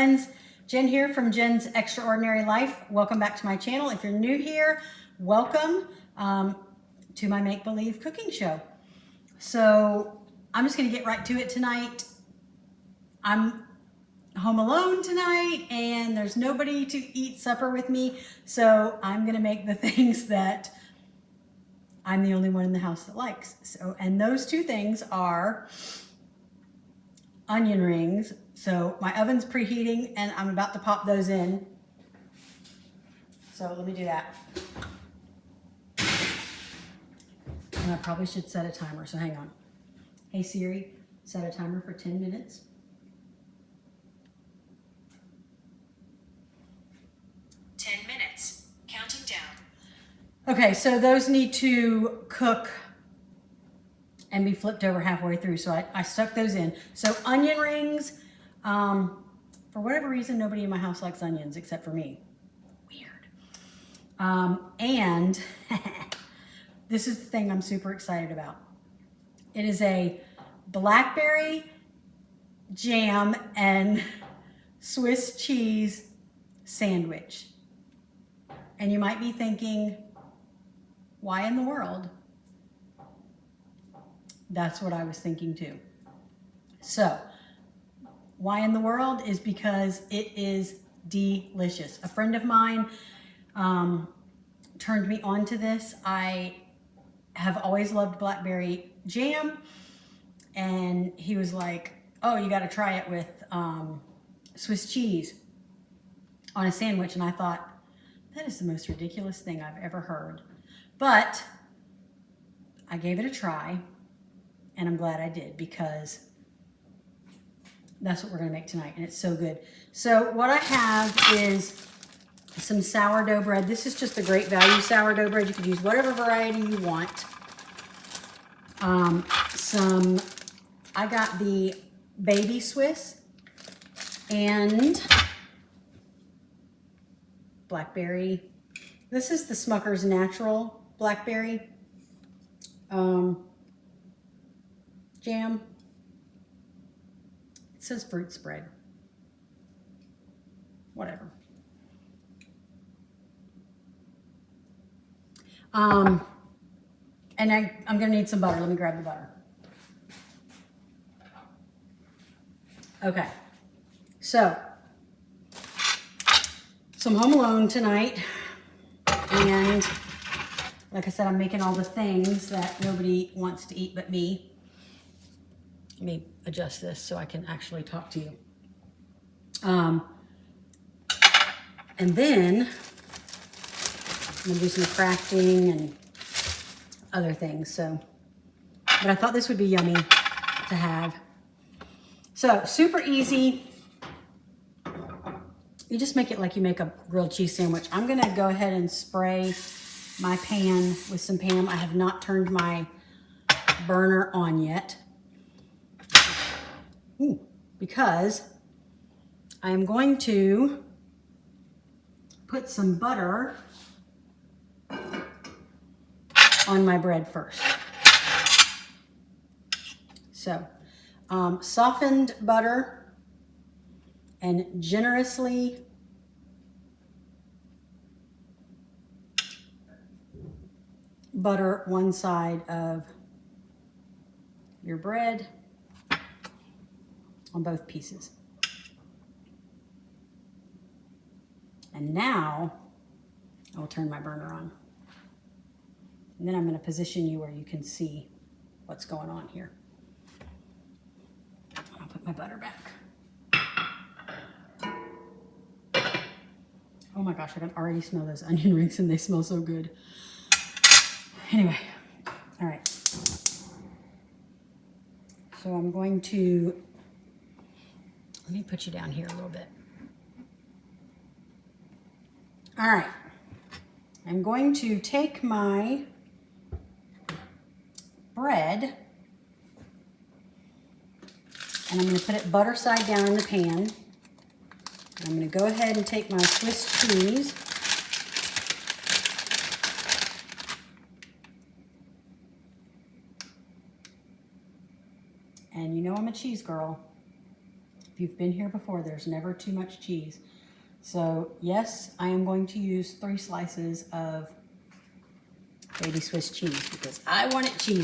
friends. Jen here from Jen's Extraordinary Life. Welcome back to my channel. If you're new here, welcome to my make-believe cooking show. So I'm just going to get right to it tonight. I'm home alone tonight and there's nobody to eat supper with me. So I'm going to make the things that I'm the only one in the house that likes. So, and those two things are onion rings. So my oven's preheating and I'm about to pop those in. So let me do that. And I probably should set a timer, so hang on. Hey Siri, set a timer for 10 minutes. Counting down. Okay, so those need to cook and be flipped over halfway through. So I stuck those in. So onion rings, for whatever reason, nobody in my house likes onions except for me. Weird. And this is the thing I'm super excited about. It is a blackberry jam and Swiss cheese sandwich. And you might be thinking, why in the world? That's what I was thinking too. So, why in the world is because it is delicious. A friend of mine turned me on to this. I have always loved blackberry jam, and he was like, oh, you got to try it with Swiss cheese on a sandwich. And I thought, that is the most ridiculous thing I've ever heard. But I gave it a try, and I'm glad I did, because that's what we're gonna make tonight, and it's so good. So what I have is some sourdough bread. This is just a great value sourdough bread. You could use whatever variety you want. I got the baby Swiss and blackberry. This is the Smucker's Natural Blackberry jam. It says fruit spread. Whatever. And I'm gonna need some butter. Let me grab the butter. Okay, so I'm home alone tonight, and like I said, I'm making all the things that nobody wants to eat but me. Let me adjust this so I can actually talk to you. And then I'm gonna do some crafting and other things. So, but I thought this would be yummy to have. So super easy. You just make it like you make a grilled cheese sandwich. I'm gonna go ahead and spray my pan with some Pam. I have not turned my burner on yet. Because I am going to put some butter on my bread first. So, softened butter and generously butter one side of your bread on both pieces. And now I will turn my burner on. And then I'm going to position you where you can see what's going on here. I'll put my butter back. Oh my gosh, I can already smell those onion rings and they smell so good. Anyway, all right. So I'm going to, let me put you down here a little bit. All right. I'm going to take my bread and I'm going to put it butter side down in the pan. I'm going to go ahead and take my Swiss cheese and you know I'm a cheese girl. If you've been here before, there's never too much cheese. So yes, I am going to use 3 slices of baby Swiss cheese because I want it cheesy.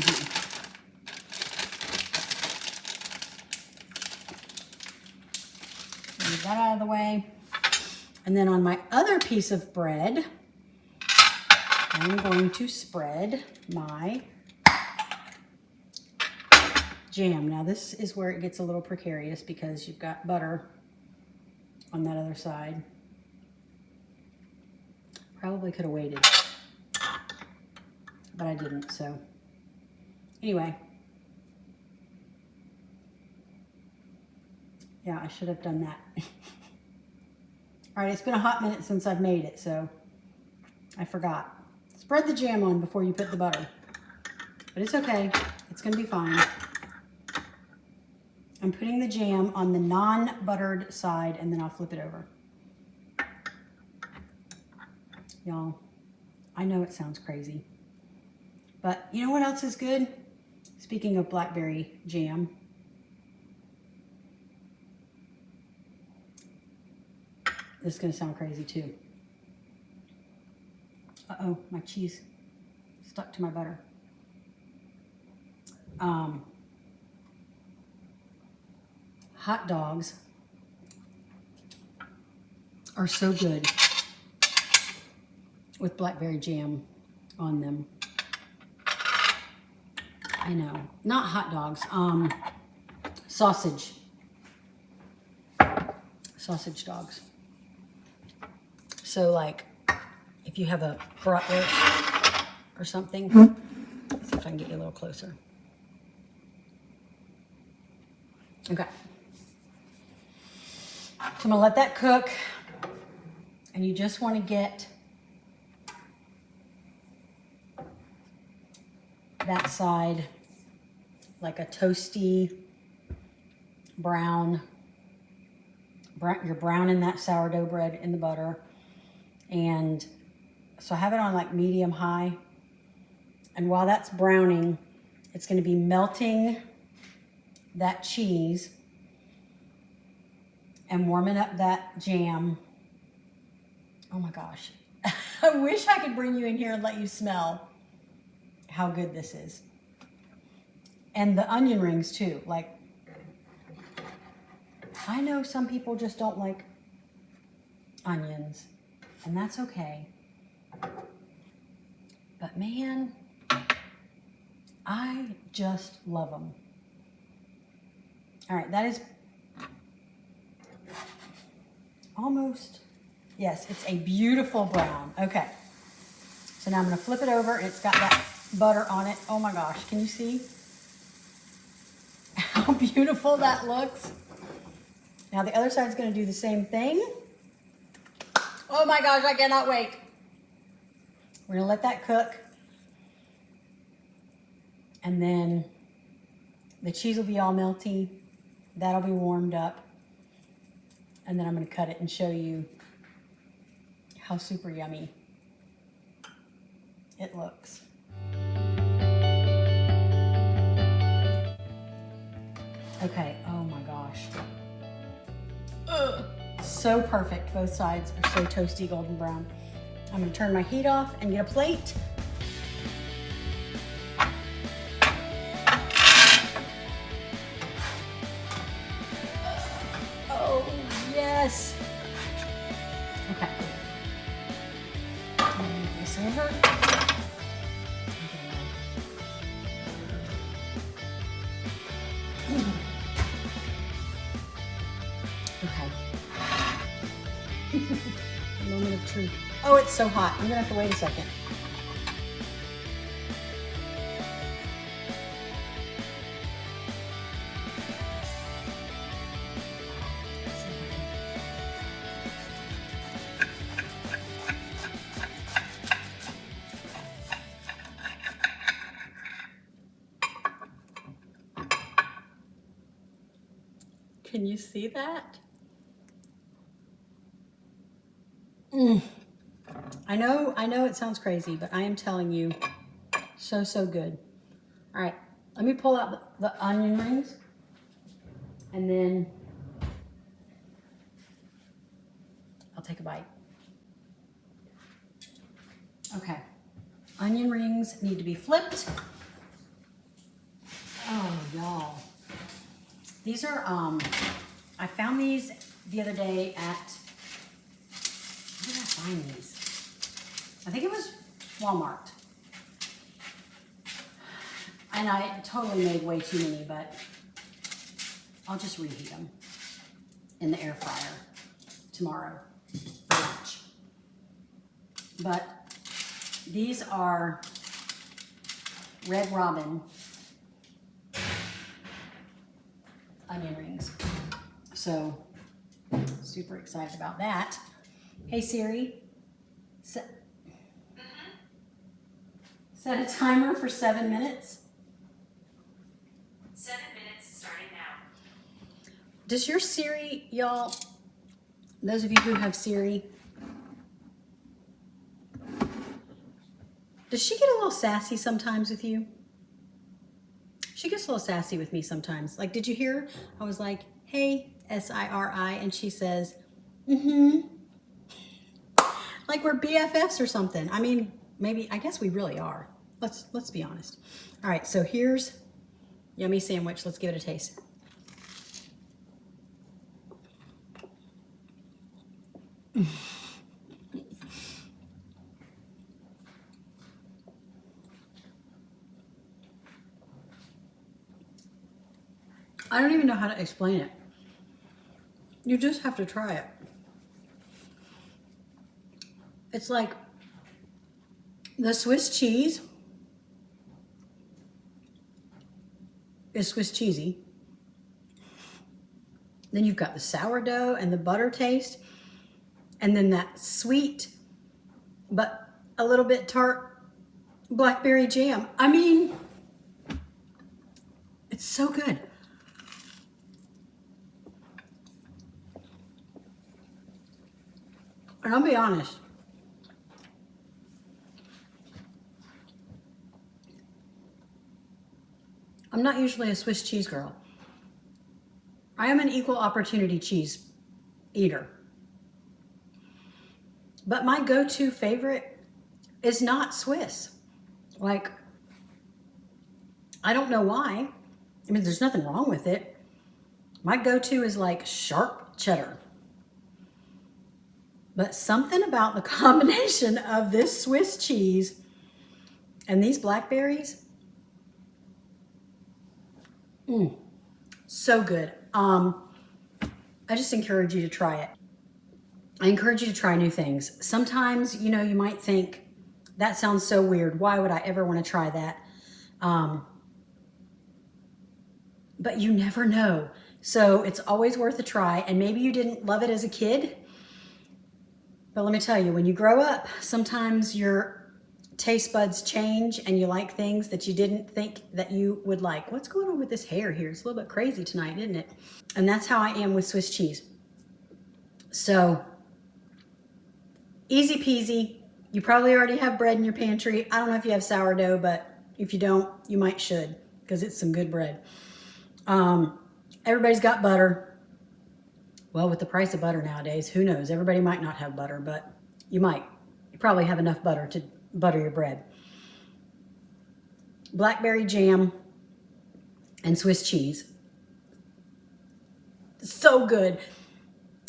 Leave that out of the way. And then on my other piece of bread, I'm going to spread my jam. Now this is where it gets a little precarious because you've got butter on that other side. Probably could have waited, but I didn't, so anyway. Yeah, I should have done that. All right, it's been a hot minute since I've made it, so I forgot. Spread the jam on before you put the butter, but it's okay. It's gonna be fine. I'm putting the jam on the non-buttered side and then I'll flip it over. Y'all, I know it sounds crazy, but you know what else is good? Speaking of blackberry jam, this is gonna sound crazy too. Uh-oh, my cheese stuck to my butter. Hot dogs are so good with blackberry jam on them. I know, not hot dogs, sausage dogs. So like if you have a bratwurst or something, let's see if I can get you a little closer. Okay. So I'm gonna let that cook, and you just want to get that side like a toasty brown. You're browning that sourdough bread in the butter, and so I have it on like medium high, and while that's browning, it's going to be melting that cheese and warming up that jam. Oh my gosh. I wish I could bring you in here and let you smell how good this is. And the onion rings too. Like, I know some people just don't like onions, and that's okay. But man, I just love them. All right, that is almost, yes, it's a beautiful brown. Okay, so now I'm gonna flip it over, and it's got that butter on it. Oh my gosh, can you see how beautiful that looks? Now the other side's gonna do the same thing. Oh my gosh, I cannot wait. We're gonna let that cook, and then the cheese will be all melty. That'll be warmed up, and then I'm gonna cut it and show you how super yummy it looks. Okay, oh my gosh. Ugh. So perfect, both sides are so toasty golden brown. I'm gonna turn my heat off and get a plate. Oh, yes. Okay. I'm gonna move this over. Okay. A moment of truth. Oh, it's so hot. I'm gonna have to wait a second. Can you see that? I know it sounds crazy, but I am telling you, so good. All right, let me pull out the onion rings, and then I'll take a bite. Okay. Onion rings need to be flipped. Oh, y'all. These are, I found these the other day at, where did I find these? I think it was Walmart. And I totally made way too many, but I'll just reheat them in the air fryer tomorrow for lunch. But these are Red Robin onion rings. So, super excited about that. Hey Siri, set a timer for 7 minutes. 7 minutes starting now. Does your Siri, y'all, those of you who have Siri, does she get a little sassy sometimes with you? She gets a little sassy with me sometimes. Like, did you hear? I was like, hey, S-I-R-I, and she says, mm-hmm. Like we're BFFs or something. I mean, maybe, I guess we really are. Let's be honest. All right, so here's yummy sandwich. Let's give it a taste. I don't even know how to explain it. You just have to try it. It's like the Swiss cheese is Swiss cheesy. Then you've got the sourdough and the butter taste. And then that sweet, but a little bit tart blackberry jam. I mean, it's so good. And I'll be honest, I'm not usually a Swiss cheese girl. I am an equal opportunity cheese eater. But my go-to favorite is not Swiss. Like, I don't know why. I mean, there's nothing wrong with it. My go-to is like sharp cheddar. But something about the combination of this Swiss cheese and these blackberries, so good. I just encourage you to try it. I encourage you to try new things. Sometimes, you know, you might think, that sounds so weird. Why would I ever want to try that? But you never know. So it's always worth a try. And maybe you didn't love it as a kid. But let me tell you, when you grow up, sometimes your taste buds change and you like things that you didn't think that you would like. What's going on with this hair here? It's a little bit crazy tonight, isn't it? And that's how I am with Swiss cheese. So, easy peasy. You probably already have bread in your pantry. I don't know if you have sourdough, but if you don't, you might should, because it's some good bread. Everybody's got butter. Well, with the price of butter nowadays, who knows? Everybody might not have butter, but you might. You probably have enough butter to butter your bread. Blackberry jam and Swiss cheese. So good.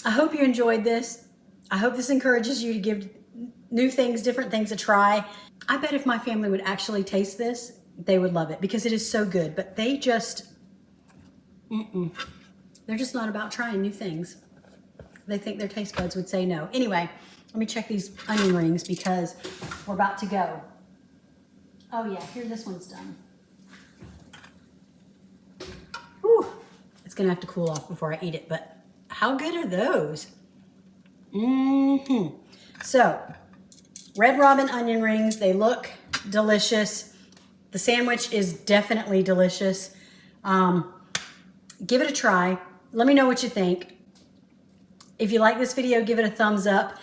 I hope you enjoyed this. I hope this encourages you to give new things, different things a try. I bet if my family would actually taste this, they would love it because it is so good. But they just, they're just not about trying new things. They think their taste buds would say no. Anyway, let me check these onion rings because we're about to go. Oh yeah, here, this one's done. Whew. It's gonna have to cool off before I eat it, but how good are those? So, Red Robin onion rings, they look delicious. The sandwich is definitely delicious. Give it a try. Let me know what you think. If you like this video, give it a thumbs up.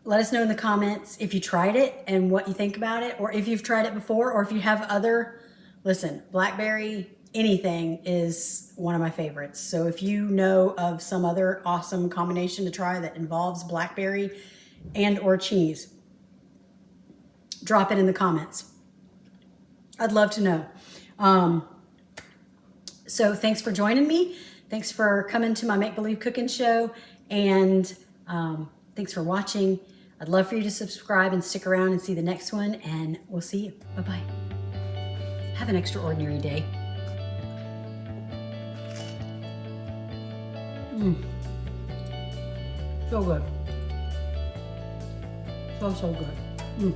Let us know in the comments if you tried it and what you think about it, or if you've tried it before, or if you have other, listen, blackberry anything is one of my favorites. So if you know of some other awesome combination to try that involves blackberry and or cheese, drop it in the comments. I'd love to know. So thanks for joining me. Thanks for coming to my Make Believe Cooking show, and thanks for watching. I'd love for you to subscribe and stick around and see the next one, and we'll see you. Bye-bye. Have an extraordinary day. So good. So good.